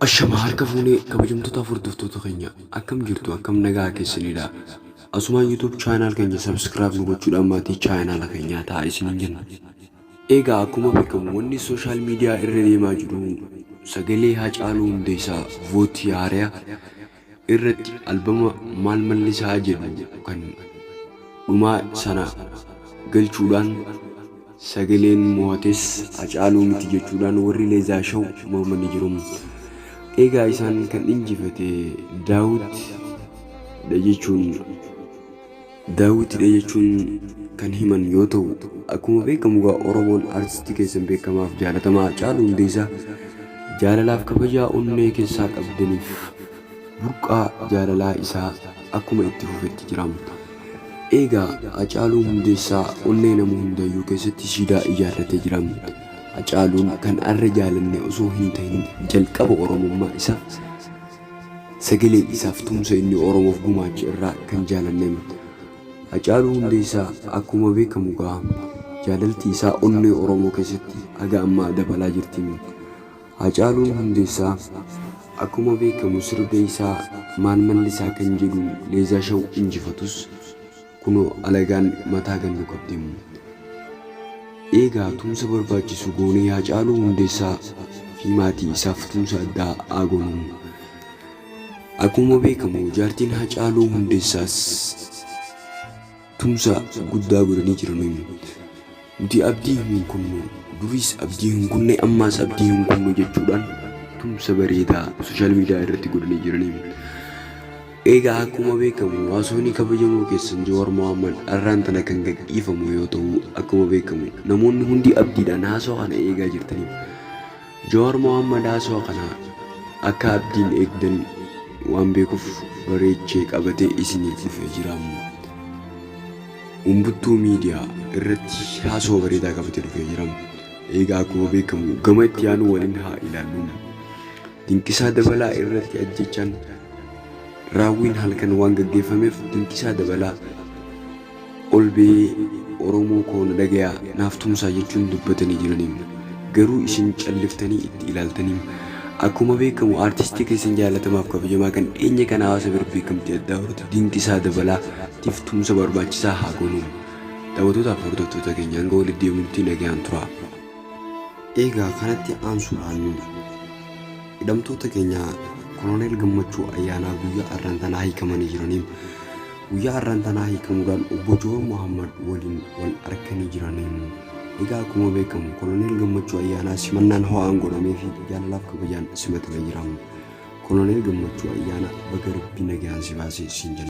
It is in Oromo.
Ashama harka fuunee kabajamtoota furdiftoota keenya akkam jirtu akkam nagaa keessanidha. Asuma YouTube channel keenya subscribe nu gochuudhaan maatii channel keenyaa ta'aa isiniin jenna. Egaa akkuma beekamu wanni social media irra deemaa jiru sagalee Haacaaluu Hundeessaa vootii haaraa irratti albama maal mallisaa jedhu kan dhumaa sana galchuudhaan sagaleen mo'ates Haacaaluu miti jechuudhaan warri leezaa shaw mormanii jiru. Egaa isaan kan injifate Daawitidha jechuun kan himan yoo ta'u, akkuma beekamu Oromoon artistii keessan beekamaaf jaalatamaa Haacaaluu Hundeessaa jaalalaaf kabajaa onnee keessaa qabdaniif burqaa jaalalaa isaa akkuma itti fufetti jiramu. Egaa Haacaaluu Hundeessaa onnee nama hundayyuu keessatti siidaa ijaarratee jiramu. Haacaaluun kan arra jaalanne osoo hin ta'in jalqaba Oromummaa isaa sagalee isaaf tumsa inni Oromoof gumaache irraa kan jaalanne. Haacaaluu Hundeessaa akkuma beekamu jaalalti isaa onnee Oromoo keessatti haga ammaa dabalaa jirti. Haacaaluu Hundeessaa akkuma beekamu sirba isaa maal mallisaa kan jedhu leezaa shaw injifatus kunoo alagaan mataa gannu qabdi. Egaa tumsa barbaachisu goonee Haacaaluu Hundeessaa fi maatii isaaf tumsa addaa aagoonu. Akkuma beekamu jaartiin Haacaaluu Hundeessaas tumsa guddaa godhanii jiran. Nuti abdii hin kunnu, duris abdii hin kunne, ammaas abdii hin kunnu jechuudhaan tumsa bareedaa social media irratti godhanii jiran. Egaa akkuma beekamu hawaasonni kabajamoo keessan Jawaar Mohaammed arraan tana kan gaggeeffamu yoo ta'u, akkuma beekamu namoonni hundi abdiidhaan haasawaa kana eegaa jirtaniif Jawaar Mohaammed haasawaa kana akka abdiin eegdan waan beekuuf bareechee qabatee isiniif dhufee jira. Umbuttuu miidiyaa irratti haasawaa bareedaa qabatee dhufee jira. Egaa akkuma beekamu gama itti aanu waliin haa ilaallu. Dinqisaa Dabalaa irratti ajjechaan raawwiin halkan waan gaggeeffameef Dinqisaa Dabalaa ol ba'ee Oromoo koona dhagayaa naaf tumsaa jechuun dubbatanii jiraniin garuu isin calliftanii itti ilaaltanii. Akkuma beekamu artistii keessan jaalatamaaf kabajamaa kan dhiyeenya kana hawaasa bira beekamtii addaa horate Dinqisaa Dabalaatiif tumsa barbaachisaa haa goonu. Daawwattootaaf hordoftoota keenya hanga walitti deemuutti nagayaan tura. Egaa kanatti aansuudhaan hidhamtoota keenya Koloneel Gammachuu Ayyaanaa guyyaa arraan tanaa hiikamanii jiraniin guyyaa arraan tanaa hiikamuudhaan obbo Jawaar Mohaammed waliin wal arganii jiraniin. Egaa akkuma beekamu Koloneel Gammachuu Ayyaanaa simannaan ho'aan godhamee fi jaalalaaf kabajaan simatamee jira. Koloneel Gammachuu Ayyaanaa baga Rabbii nagayaan si baasee siin jenna.